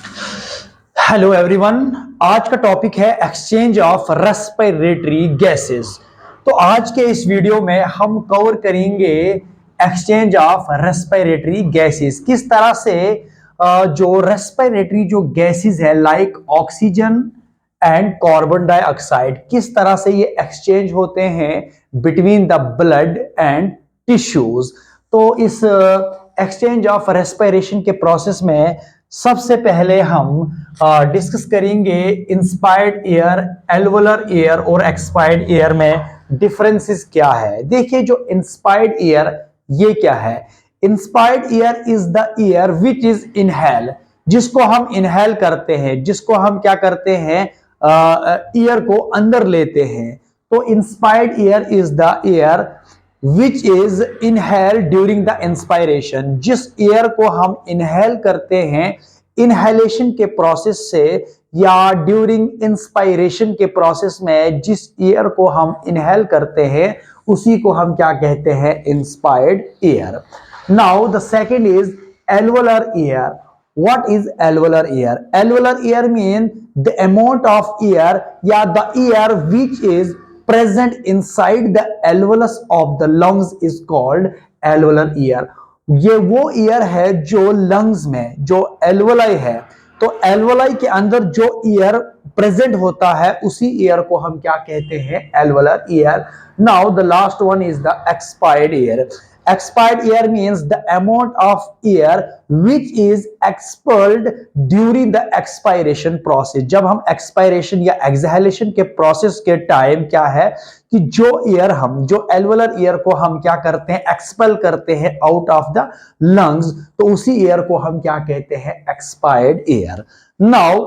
Hello everyone. आज का topic है एक्सचेंज ऑफ रेस्पिरेटरी गैसेस। तो आज के इस वीडियो में हम कवर करेंगे एक्सचेंज ऑफ रेस्पिरेटरी गैसेस। किस तरह से जो रेस्पिरेटरी जो गैसेस है like oxygen and carbon dioxide, किस तरह से ये एक्सचेंज होते हैं between the blood and tissues. तो इस एक्सचेंज ऑफ रेस्पिरेशन के प्रोसेस में सबसे पहले हम डिस्कस करेंगे इंस्पायर्ड एयर, एल्वोलर एयर और एक्सपायर्ड एयर में डिफरेंसेस क्या है। देखिए, जो इंस्पायर्ड एयर ये क्या है। Inspired air is the air which is inhale, जिसको हम इनहेल करते हैं, जिसको हम क्या करते हैं, एयर को अंदर लेते हैं। तो inspired air is the air which is inhale during the inspiration. जिस एयर को हम इनहेल करते हैं इनहेलेशन के प्रोसेस से या ड्यूरिंग इंस्पायरेशन के प्रोसेस में, जिस एयर को हम इनहेल करते हैं उसी को हम क्या कहते हैं, inspired air. Now the second is alveolar air. What is alveolar air? Alveolar air means the amount of air या the air which is present inside the alveolus of the lungs is called alveolar air। ये वो air है जो lungs में, जो alveoli है, तो alveoli के अंदर जो एयर प्रेजेंट होता है उसी एयर को हम क्या कहते हैं, alveolar air. Now the last one is the expired air. Expired air means the amount of air which is expelled during the expiration process। जब हम expiration या exhalation के process के टाइम क्या है कि जो एयर हम, जो एल्वोलर एयर को हम क्या करते हैं, एक्सपेल करते हैं आउट ऑफ द लंग्स, तो उसी एयर को हम क्या कहते हैं, एक्सपायर्ड एयर। नाउ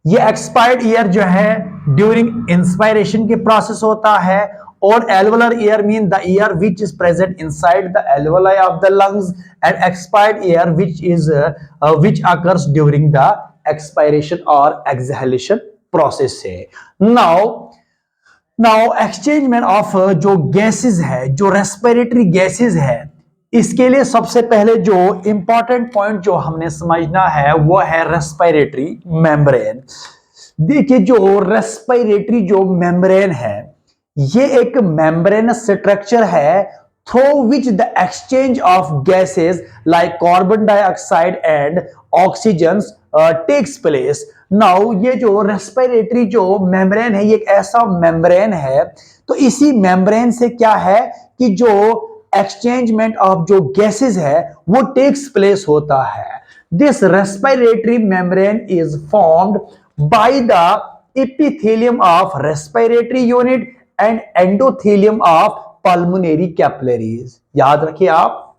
ये एक्सपायर्ड एयर जो है ड्यूरिंग इंस्पायरेशन के प्रोसेस होता है, और alveolar air mean the air which is present inside the alveoli of the lungs, and expired air which occurs during the expiration or exhalation process है। now exchangement of जो gases है, जो respiratory gases है, इसके लिए सबसे पहले जो इंपॉर्टेंट पॉइंट जो हमने समझना है वो है रेस्पिरेटरी मेम्ब्रेन। देखिए, जो रेस्पिरेटरी जो मेम्ब्रेन है ये एक मेम्ब्रेनस स्ट्रक्चर है through which the exchange of gases like carbon dioxide and oxygen takes place. Now ये जो रेस्पिरेटरी जो मेम्ब्रेन है ये एक ऐसा मेम्ब्रेन है, तो इसी मेम्ब्रेन से क्या है कि जो एक्सचेंजमेंट ऑफ जो गैसेस है वो टेक्स प्लेस होता है। This respiratory membrane is formed by the epithelium of respiratory unit and endothelium of pulmonary capillaries. याद रखिए आप,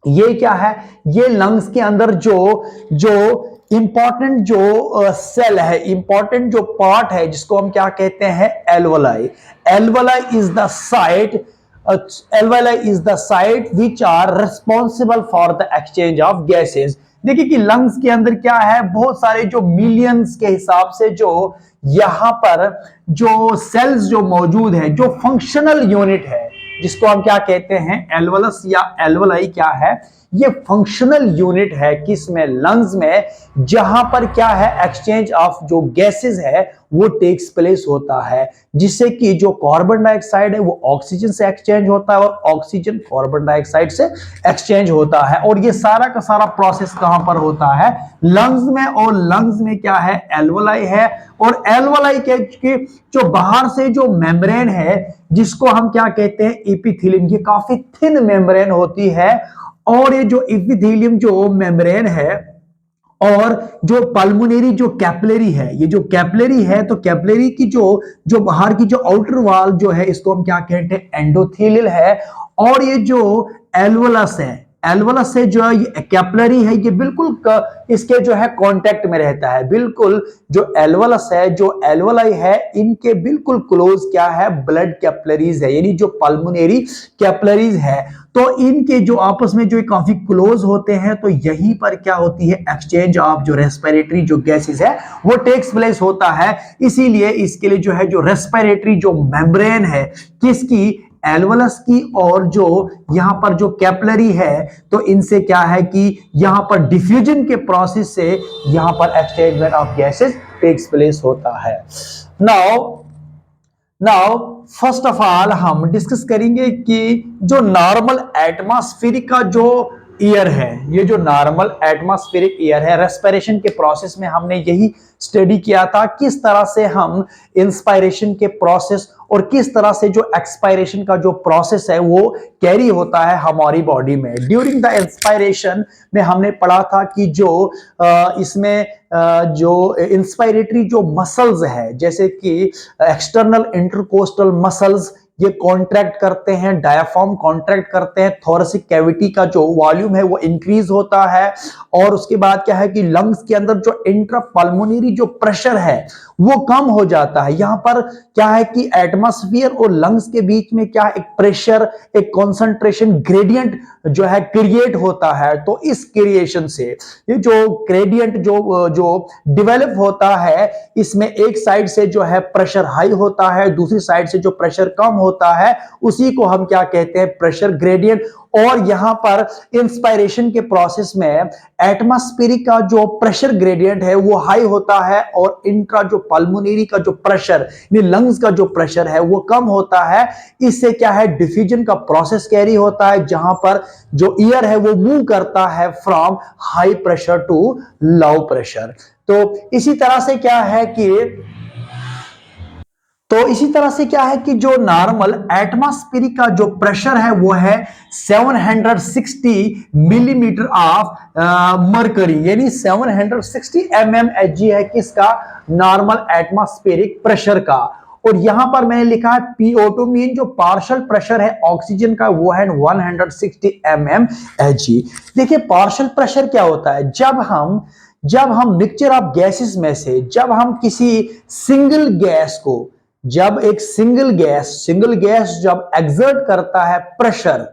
ये क्या है, ये लंग्स के अंदर जो इंपॉर्टेंट जो सेल है, इंपॉर्टेंट जो पार्ट है जिसको हम क्या कहते हैं, alveoli. Alveoli is the site alveoli is the site which are responsible for the exchange of gases। देखिए कि लंग्स के अंदर क्या है, बहुत सारे जो मिलियंस के हिसाब से जो यहां पर जो सेल्स जो मौजूद है, जो फंक्शनल यूनिट है जिसको हम क्या कहते हैं, एल्वोलस या एल्वोलाई क्या है, ये फंक्शनल यूनिट है किसमें, लंग्स में, जहां पर क्या है, एक्सचेंज ऑफ जो गैसेस है वो टेक्स प्लेस होता है, जिससे कि जो कार्बन डाइऑक्साइड है वो ऑक्सीजन से एक्सचेंज होता है और ऑक्सीजन कार्बन डाइऑक्साइड से एक्सचेंज होता है। और ये सारा का सारा प्रोसेस कहां पर होता है, लंग्स में। और लंग्स में क्या है, एल्वोलाई है, और एल्वोलाई के जो बाहर से जो मेम्ब्रेन है जिसको हम क्या कहते हैं, एपिथेलियम, ये काफी थिन मेम्ब्रेन होती है। और ये जो एपिथेलियम जो मेम्ब्रेन है और जो पल्मोनरी जो कैपिलरी है, ये जो कैपिलरी है, तो कैपिलरी की जो बाहर की जो आउटर वॉल जो है इसको हम क्या कहते हैं, एंडोथेलियल है। और ये जो एल्वोलस है, एल्वोलस से जो कैपिलरी है ये बिल्कुल इसके जो है कांटेक्ट में रहता है, बिल्कुल जो एल्वोलस है, जो एल्वोलाई है, इनके बिल्कुल क्लोज क्या है, ब्लड कैपिलरीज है, यानी जो पल्मोनरी कैपिलरीज है, तो इनके जो आपस में जो काफी क्लोज होते हैं, तो यहीं पर क्या होती है, एक्सचेंज ऑफ जो रेस्पिरेटरी जो गैसेस है वो टेक्स प्लेस होता है। इसीलिए इसके लिए जो है, जो रेस्पिरेटरी जो मेम्ब्रेन है किसकी, एल्वोलस की और जो यहां पर जो कैपिलरी है, तो इनसे क्या है कि यहां पर डिफ्यूजन के प्रोसेस से यहां पर exchangement of gases takes place होता है। Now now first of all हम डिस्कस करेंगे कि जो नॉर्मल एटमॉस्फेरिक का जो एयर है, ये जो नॉर्मल एटमॉस्फेरिक एयर है, रेस्पिरेशन के प्रोसेस में हमने यही स्टडी किया था किस तरह से हम इंस्पायरेशन के प्रोसेस और किस तरह से जो एक्सपायरेशन का जो प्रोसेस है वो कैरी होता है हमारी बॉडी में। ड्यूरिंग द इंस्पायरेशन में हमने पढ़ा था कि जो इसमें जो इंस्पायरेटरी जो मसल्स है, जैसे कि एक्सटर्नल इंटरकोस्टल मसल्स, ये कॉन्ट्रैक्ट करते हैं, डायाफ्राम कॉन्ट्रैक्ट करते हैं, थोरेसिक कैविटी का जो वॉल्यूम है वो इंक्रीज होता है, और उसके बाद क्या है कि लंग्स के अंदर जो इंट्रापल्मोनरी जो प्रेशर है वो कम हो जाता है। यहां पर क्या है कि एटमॉस्फेयर और लंग्स के बीच में क्या एक प्रेशर, एक कॉन्सेंट्रेशन ग्रेडियंट जो है क्रिएट होता है। तो इस क्रिएशन से ये जो ग्रेडियंट जो डेवलप होता है, इसमें एक साइड से जो है प्रेशर हाई होता है, दूसरी साइड से जो प्रेशर कम होता है, उसी को हम क्या कहते हैं, प्रेशर ग्रेडियंट। और यहां पर इंस्पायरेशन के प्रोसेस में एटमॉस्फेरिक का जो प्रेशर ग्रेडियंट है वो हाई होता है, और इनका जो पल्मोनरी का जो प्रेशर, लंग्स का जो प्रेशर है वो कम होता है। इससे क्या है, डिफ्यूजन का प्रोसेस कैरी होता है, जहां पर जो एयर है वो मूव करता है from high pressure to low pressure. तो इसी तरह से क्या है कि जो नॉर्मल एटमॉस्फेरिक का जो प्रेशर है वो है 760 मिलीमीटर ऑफ मरकरी, यानी 760 mmHg है किसका, नॉर्मल एटमॉस्फेरिक प्रेशर का। और यहां पर मैंने लिखा है PO2 मीन जो पार्शियल प्रेशर है ऑक्सीजन का वो है 160 mmHg। देखिए पार्शियल प्रेशर क्या होता है, जब हम मिक्सचर ऑफ गैसेस में से जब हम किसी सिंगल गैस को, जब एक सिंगल गैस जब एक्सर्ट करता है प्रेशर,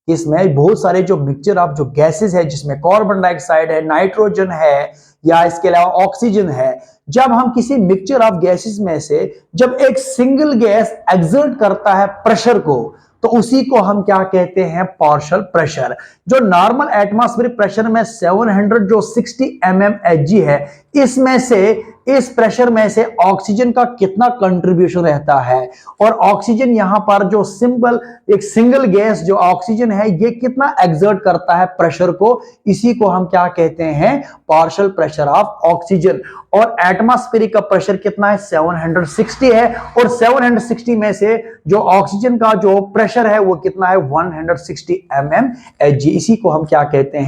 इसमें बहुत सारे जो मिक्सचर ऑफ जो गैसेस है, जिसमें कार्बन डाइऑक्साइड है, नाइट्रोजन है, या इसके अलावा ऑक्सीजन है, जब हम किसी मिक्सचर ऑफ गैसेस में से जब एक सिंगल गैस एक्सर्ट करता है प्रेशर को, तो उसी को हम क्या कहते हैं, पार्शियल प्रेशर। जो नॉर्मल एटमॉस्फेरिक प्रेशर में 760 mmHg है, इसमें से इस प्रेशर में से ऑक्सीजन का कितना कंट्रीब्यूशन रहता है, और ऑक्सीजन यहां पर जो एक सिंगल गैस जो ऑक्सीजन है ये कितना एक्सर्ट करता है प्रेशर को, इसी को हम क्या कहते हैं, पार्शियल प्रेशर ऑफ ऑक्सीजन। और एटमॉस्फेरिक का प्रेशर कितना है, 760 है, और 760 में से जो ऑक्सीजन का जो प्रेशर है वो कितना है, 160 mmHg। इसी को हम क्या कहते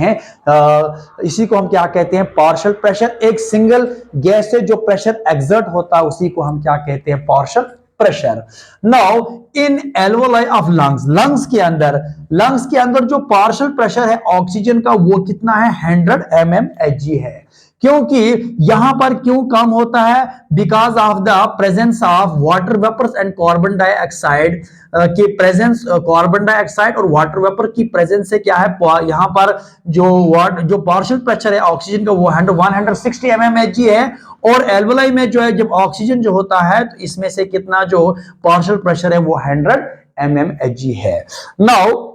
हैं, पार्शियल प्रेशर। एक सिंगल गैस से जो प्रेशर एक्सर्ट होता है उसी को हम क्या कहते हैं, partial pressure. Now in alveoli of lungs के अंदर जो पार्शियल प्रेशर है ऑक्सीजन का वो कितना है, 100 mmHg है। क्योंकि यहां पर क्यों कम होता है, because of the presence of water vapours and carbon dioxide की प्रेजेंस, कार्बन डाइऑक्साइड और वाटर वेपर की प्रेजेंस से क्या है, यहां पर जो पार्शियल प्रेशर है ऑक्सीजन का वो 160 mmHg है, और एल्वोलाई में जो है जब ऑक्सीजन जो होता है तो इसमें से कितना जो पार्शियल प्रेशर है वो 100 mmHg है। नाउ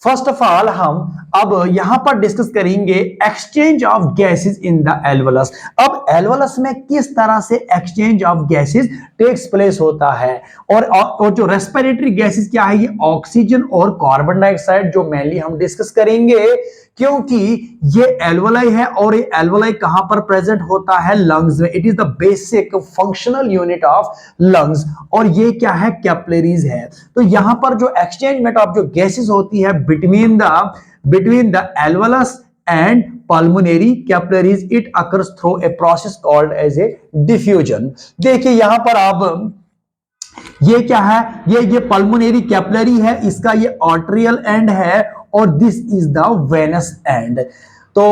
फर्स्ट ऑफ ऑल हम अब यहां पर डिस्कस करेंगे exchange of gases in the alveolus. अब एल्वोलस में किस तरह से exchange of gases takes place होता है, और जो रेस्पिरेटरी गैसेस क्या है, ये ऑक्सीजन और कार्बन डाइऑक्साइड जो मेनली हम डिस्कस करेंगे, क्योंकि ये एल्वोलाई है, और ये एल्वोलाई कहां पर प्रेजेंट होता है, लंग्स में। It is the basic functional unit of lungs, और ये क्या है, कैपिलरीज है। तो यहां पर जो एक्सचेंजमेंट ऑफ जो गैसेस होती है between the alveolus and pulmonary capillaries, it occurs through a process called as a diffusion। देखिए यहां पर आप ये क्या है, ये पल्मोनरी कैपिलरी है, इसका ये आर्टेरियल एंड है, और this is the venous end. तो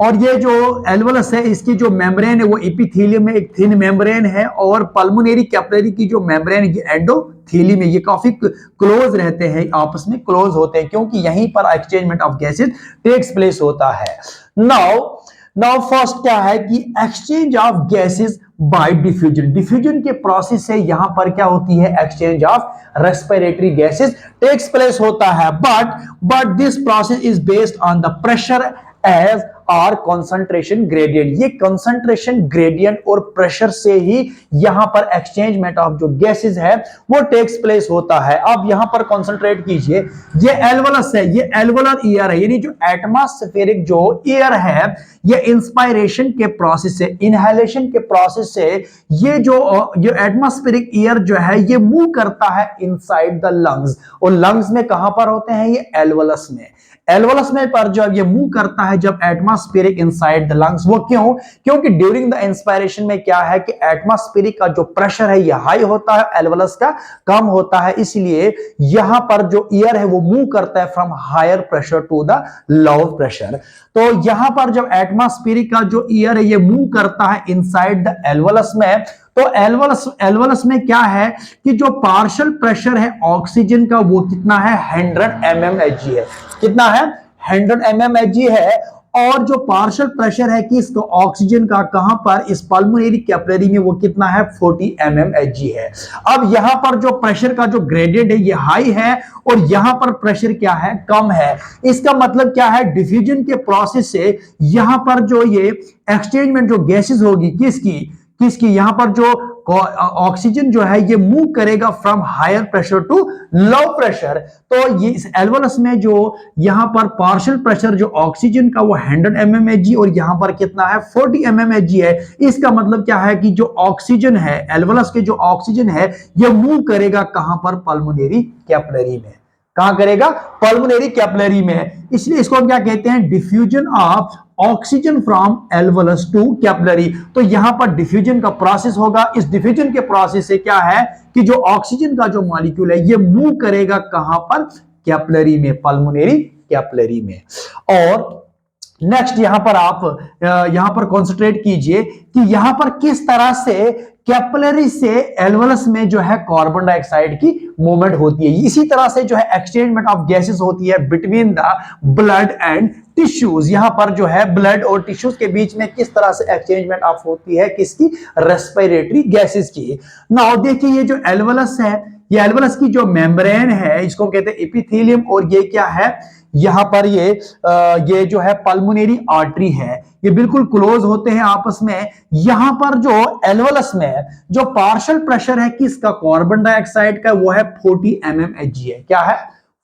और ये जो एल्वोलस है इसकी जो मेम्ब्रेन है वो एपिथेलियम में एक थिन मेम्ब्रेन है, और पल्मोनरी कैपिलरी की जो मेम्ब्रेन है ये एंडोथेलियम में, ये काफी क्लोज रहते हैं, आपस में क्लोज होते हैं, क्योंकि यहीं पर exchangement of gases takes place होता है। नाउ नाउ फर्स्ट क्या है कि exchange of gases by diffusion. Diffusion के प्रोसेस से यहां पर क्या होती है, exchange of respiratory gases takes place होता है, but this process is based on the pressure as और कंसंट्रेशन ग्रेडियंट। ये कंसंट्रेशन ग्रेडियंट और प्रेशर से ही यहां पर एक्सचेंजमेंट ऑफ जो गैसेस है वो टेक्स प्लेस होता है। अब यहां पर कंसंट्रेट कीजिए, ये एल्वोलस है, ये एल्वोलर एयर है, यानी जो एटमॉस्फेरिक जो एयर है ये इंस्पायरेशन के प्रोसेस से, इनहेलेशन के प्रोसेस से ये जो एटमॉस्फेरिक एयर जो है ये मूव करता है इनसाइड द लंग्स, और लंग्स में कहां पर होते हैं, ये एल्वोलस में। एल्वोलस में पर जब ये मूव करता है जब एटमॉस्फेरिक इनसाइड द लंग्स, वो क्यों, क्योंकि ड्यूरिंग द इंस्पायरेशन में क्या है कि एटमॉस्फेरिक का जो प्रेशर है ये हाई होता है, एल्वोलस का कम होता है, इसलिए यहां पर जो एयर है वो मूव करता है from higher pressure to the lower pressure. तो यहां पर जब एटमॉस्फेरिक का जो एयर है ये मूव करता है इनसाइड द एल्वोलस में, तो एल्वोलस में क्या है कि जो पार्शियल प्रेशर है ऑक्सीजन का वो कितना है, 100 mmHg है। कितना है, 100 mmHg है। और जो पार्शियल प्रेशर है कि इसको ऑक्सीजन का कहां पर, इस पल्मोनरी कैपिलरी में वो कितना है, 40 mmHg है। अब यहां पर जो प्रेशर का जो ग्रेडियंट है ये हाई है और यहां पर प्रेशर क्या है, कम है। इसका मतलब क्या है, डिफ्यूजन के प्रोसेस से यहां पर जो ये एक्सचेंजमेंट जो गैसेस होगी किसकी किसकी, यहां पर जो ऑक्सीजन जो है ये मूव करेगा from higher pressure to low pressure. तो ये इस एल्वोलस में जो यहां पर पार्शियल प्रेशर जो ऑक्सीजन का वो 100 mmHg और यहां पर कितना है, 40 mmHg है। इसका मतलब क्या है कि जो ऑक्सीजन है, एल्वोलस के जो ऑक्सीजन है ये मूव करेगा कहां पर, पल्मोनरी कैपिलरी में। कहां करेगा, पल्मोनरी कैपिलरी में। इसलिए इसको हम क्या कहते हैं, diffusion of oxygen from alveolus to capillary. तो यहां पर डिफ्यूजन का प्रोसेस होगा। इस डिफ्यूजन के प्रोसेस से क्या है कि जो ऑक्सीजन का जो मॉलिक्यूल है ये मूव करेगा कहां पर, कैपिलरी में, पल्मोनरी कैपिलरी में। और नेक्स्ट यहां पर आप यहां पर कॉन्सेंट्रेट कीजिए कि यहां पर किस तरह से कैपिलरी से एल्वोलस में जो है कार्बन डाइऑक्साइड की मूवमेंट होती है। इसी तरह से जो है एक्सचेंजमेंट ऑफ गैसेस होती है between the blood and tissues. यहां पर जो है ब्लड और टिश्यूज के बीच में किस तरह से एक्सचेंजमेंट ऑफ होती है, किसकी, रेस्पिरेटरी गैसेस की। नाउ देखिए ये जो एल्वोलस है, ये एल्वोलस की जो मेम्ब्रेन है इसको कहते हैं एपिथेलियम, और ये क्या है, यहां पर ये जो है पल्मोनरी आर्टरी है, ये बिल्कुल क्लोज होते हैं आपस में। यहां पर जो एल्वोलस में जो पार्शियल प्रेशर है किसका, कार्बन डाइऑक्साइड का, वो है 40 mmHg है। क्या है,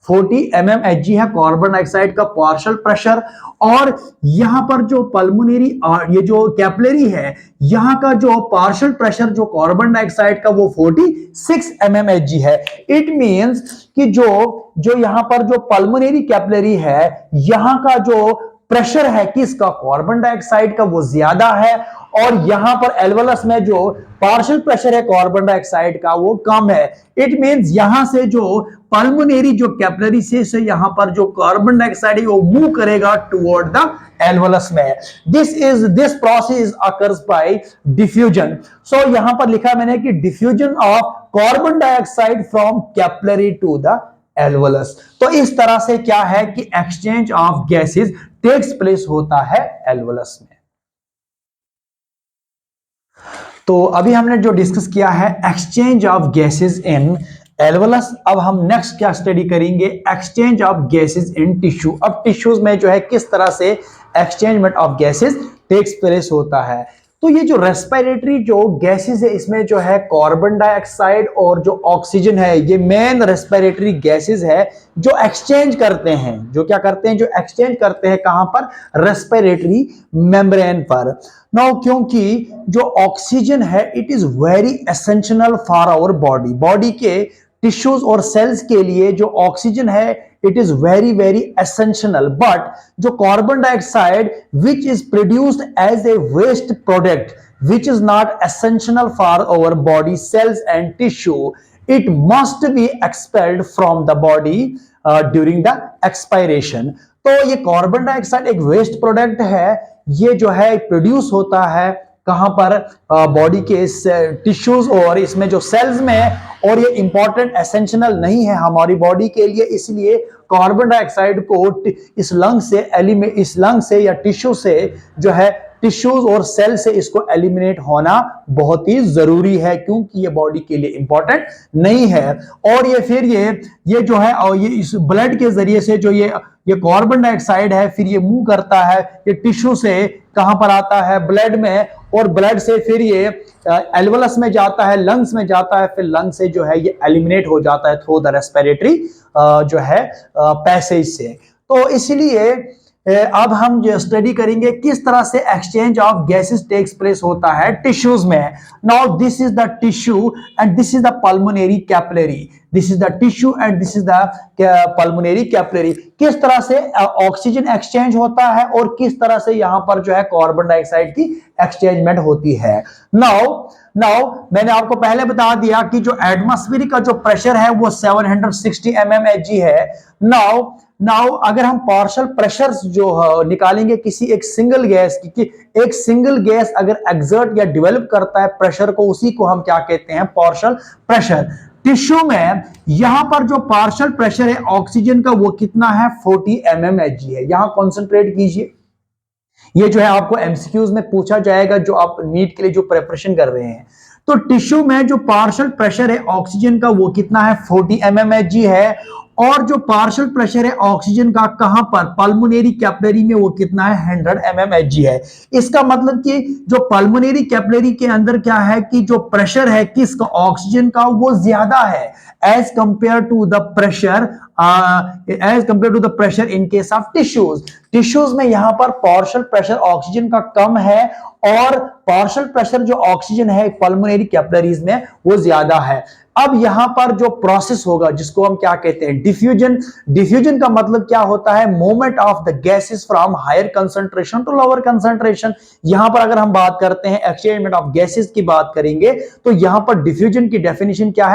40 mmHg है कार्बन डाइऑक्साइड का पार्शियल प्रेशर। और यहां पर जो पल्मोनरी ये जो कैपिलरी है यहां का जो पार्शियल प्रेशर जो कार्बन डाइऑक्साइड का वो 46 mmHg है। इट मींस कि जो यहां पर जो पल्मोनरी कैपिलरी है यहां का जो प्रेशर है किसका, कार्बन डाइऑक्साइड का, वो ज्यादा है। और यहां पर एल्वोलस में जो पार्शियल प्रेशर है कार्बन डाइऑक्साइड का वो कम है। इट मींस यहां से जो पल्मोनरी जो कैपिलरी से यहां पर जो कार्बन डाइऑक्साइड है वो मूव करेगा टुवर्ड द एल्वोलस में। This process occurs by diffusion. So यहां पर लिखा मैंने कि diffusion of carbon dioxide from capillary to the alveolus. तो इस तरह से क्या है कि exchange of gases takes place होता है एल्वोलस में। तो अभी हमने जो डिस्कस किया है exchange of gases in alveolus, अब हम नेक्स्ट क्या स्टडी करेंगे, exchange of gases in tissue. अब टिश्यूज में जो है किस तरह से एक्सचेंजमेंट ऑफ गैसेस टेक्स प्लेस होता है। तो ये जो रेस्पिरेटरी जो गैसेस है इसमें जो है कार्बन डाइऑक्साइड और जो ऑक्सीजन है ये मेन रेस्पिरेटरी गैसेस है जो एक्सचेंज करते हैं, जो क्या करते हैं, जो एक्सचेंज करते हैं कहां पर, रेस्पिरेटरी मेम्ब्रेन पर। नाउ क्योंकि जो ऑक्सीजन है it is very essential for our body, body के टिश्यूज और सेल्स के लिए जो ऑक्सीजन है it is very very essential. But जो carbon dioxide which is produced as a waste product which is not essential for our body cells and tissue, it must be expelled from the body during the expiration. तो ये carbon dioxide एक waste product है, ये जो है produce होता है कहां पर बॉडी के टिश्यूज और इसमें जो सेल्स में है, और ये इंपॉर्टेंट एसेंशियल नहीं है हमारी बॉडी के लिए, इसलिए कार्बन डाइऑक्साइड को इस लंग से या टिश्यू से जो है टिश्यूज और सेल से इसको एलिमिनेट होना बहुत ही जरूरी है, क्योंकि ये बॉडी के लिए इंपॉर्टेंट नहीं है। और ये फिर ये जो है और ये इस ब्लड के जरिए से जो ये कार्बन डाइऑक्साइड है फिर ये मूव करता है, ये टिश्यू से कहां पर आता है, ब्लड में, और ब्लड से फिर ये एल्वोलस में जाता है, लंग्स में जाता है, फिर लंग से जो है ये एलिमिनेट हो जाता है थ्रू द रेस्पिरेटरी जो है पैसेज से। तो इसलिए अब हम जो स्टडी करेंगे किस तरह से exchange of gases takes place होता है टिश्यूज में। Now this is the tissue and this is the pulmonary capillary, this is the tissue and this is the pulmonary capillary. किस तरह से ऑक्सीजन एक्सचेंज होता है और किस तरह से यहां पर जो है कार्बन डाइऑक्साइड की एक्सचेंजमेंट होती है। नाउ मैंने आपको पहले बता दिया कि जो एटमॉस्फेरिक का जो प्रेशर है वो 760 mmHg है। नाउ अगर हम पार्शियल प्रेशर जो निकालेंगे किसी एक सिंगल गैस की, एक सिंगल गैस अगर एक्सर्ट या डेवलप करता है प्रेशर को, उसी को हम क्या कहते हैं, पार्शियल प्रेशर। टिश्यू में यहां पर जो पार्शियल प्रेशर है ऑक्सीजन का वो कितना है, 40 mmHg है। यहां कॉन्सेंट्रेट कीजिए, ये जो है आपको एमसीक्यूज में पूछा जाएगा जो आप नीट के लिए जो प्रिपरेशन कर रहे हैं। तो टिश्यू में जो पार्शियल प्रेशर है ऑक्सीजन का वो कितना है, 40 mmHg है, और जो पार्शियल प्रेशर है ऑक्सीजन का कहां पर, पल्मोनरी कैपिलरी में, वो कितना है, 100 mmHg है। इसका मतलब कि जो पल्मोनरी कैपिलरी के अंदर क्या है कि जो प्रेशर है किसका, ऑक्सीजन का, वो ज्यादा है as compare to the pressure in case of tissues में यहां पर पार्शियल प्रेशर ऑक्सीजन का कम है और पार्शियल प्रेशर जो ऑक्सीजन है पल्मोनरी कैपिलरीज में वो ज्यादा है। अब यहां पर जो प्रोसेस होगा जिसको हम क्या कहते हैं, डिफ्यूजन का मतलब क्या होता है, movement of the gases from higher concentration to lower concentration. यहां पर अगर हम बात करते हैं एक्सचेंजमेंट ऑफ गैसेस की बात करेंगे तो यहां पर डिफ्यूजन की डेफिनेशन क्या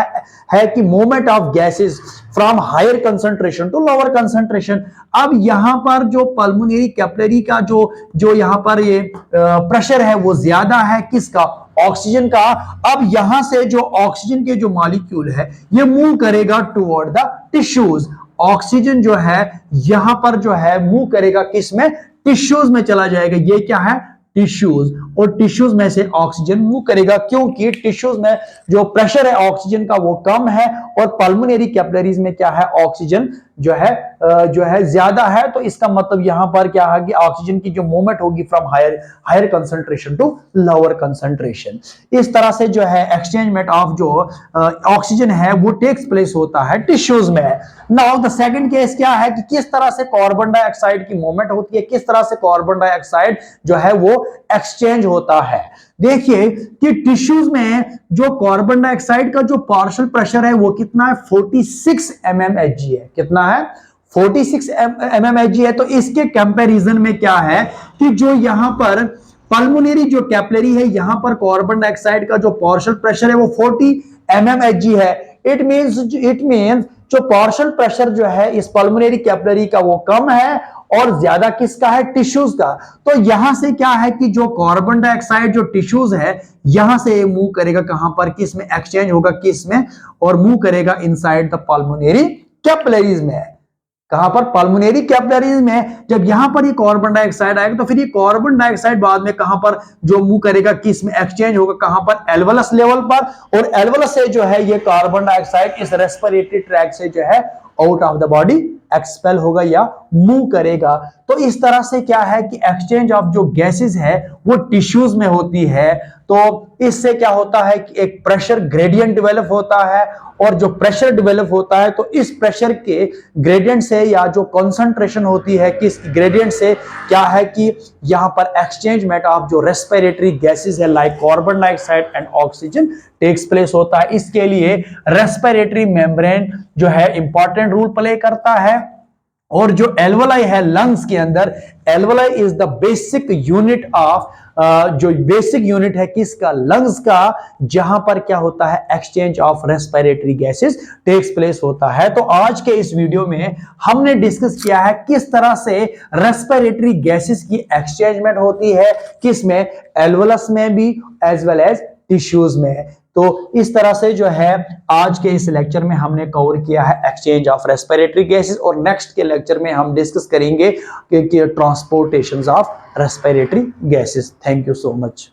है कि movement of gases from higher concentration to lower concentration. अब यहां पर जो पल्मोनरी कैपिलरी का जो यहां पर ये प्रेशर है वो ज्यादा है किसका, ऑक्सीजन का। अब यहां से जो ऑक्सीजन के जो मॉलिक्यूल है ये मूव करेगा टुवर्ड द टिश्यूज। ऑक्सीजन जो है यहां पर जो है मूव करेगा किसमें, टिश्यूज में चला जाएगा। ये क्या है, टिश्यूज, और टिश्यूज में से ऑक्सीजन मूव करेगा क्योंकि टिश्यूज में जो प्रेशर है ऑक्सीजन का वो कम है और पल्मोनरी कैपिलरीज में क्या है, ऑक्सीजन जो है ज्यादा है। तो इसका मतलब यहां पर क्या है कि ऑक्सीजन की जो मूवमेंट होगी from higher concentration to lower concentration. इस तरह से जो है एक्सचेंजमेंट ऑफ जो ऑक्सीजन है वो टेक्स प्लेस होता है टिश्यूज में। नाउ द सेकंड केस क्या है कि किस तरह से कार्बन डाइऑक्साइड की मूवमेंट होती है, किस तरह से कार्बन डाइऑक्साइड जो है वो एक्सचेंज होता है। देखिए कि टिश्यूज में जो कार्बन डाइऑक्साइड का जो पार्शियल प्रेशर है वो कितना है, 46 mmHg है। कितना है, 46 mmHg है। तो इसके कंपैरिजन में क्या है कि जो यहां पर पल्मोनरी जो कैपिलरी है यहां पर कार्बन डाइऑक्साइड का जो पार्शियल प्रेशर है वो 40 mmHg है। इट मींस जो पार्शियल प्रेशर जो है इस पल्मोनरी कैपिलरी का वो कम है और ज्यादा किसका है, टिश्यूज का। तो यहां से क्या है कि जो कार्बन डाइऑक्साइड जो टिश्यूज है यहां से मूव करेगा कहां पर, किस में एक्सचेंज होगा, किस में, और मूव करेगा इनसाइड द पल्मोनरी कैपिलरीज में। कहां पर, पल्मोनरी कैपिलरीज में। जब यहां पर ये कार्बन डाइऑक्साइड आएगा तो फिर ये कार्बन डाइऑक्साइड बाद में कहां पर जो मूव करेगा, किस में एक्सचेंज होगा, कहां पर, एल्वोलस लेवल पर, और एल्वोलस से जो है ये कार्बन डाइऑक्साइड इस रेस्पिरेटरी ट्रैक्ट से जो है out of the body expel होगा या मूव करेगा। तो इस तरह से क्या है कि एक्सचेंज ऑफ जो गैसेस है वो टिश्यूज में होती है। तो इससे क्या होता है कि एक प्रेशर ग्रेडियंट डेवलप होता है, और जो प्रेशर डेवलप होता है तो इस प्रेशर के ग्रेडियंट से या जो कंसंट्रेशन होती है किस ग्रेडियंट से क्या है कि यहां पर एक्सचेंजमेंट ऑफ जो रेस्पिरेटरी गैसेस है like carbon dioxide and oxygen takes place होता है। इसके लिए रेस्पिरेटरी मेम्ब्रेन जो है इंपॉर्टेंट रोल प्ले करता है, और जो एल्वोलाई है लंग्स के अंदर, alveoli is the basic unit of, जो बेसिक यूनिट है किसका, लंग्स का, जहां पर क्या होता है, exchange of respiratory gases takes place होता है। तो आज के इस वीडियो में हमने डिस्कस किया है किस तरह से रेस्पिरेटरी गैसेस की एक्सचेंजमेंट होती है, किसमें, एल्वोलस में भी एज वेल एज टिश्यूज में। तो इस तरह से जो है आज के इस लेक्चर में हमने कवर किया है एक्सचेंज ऑफ रेस्पिरेटरी गैसेस, और नेक्स्ट के लेक्चर में हम डिस्कस करेंगे कि transportation of respiratory gases. Thank you so much.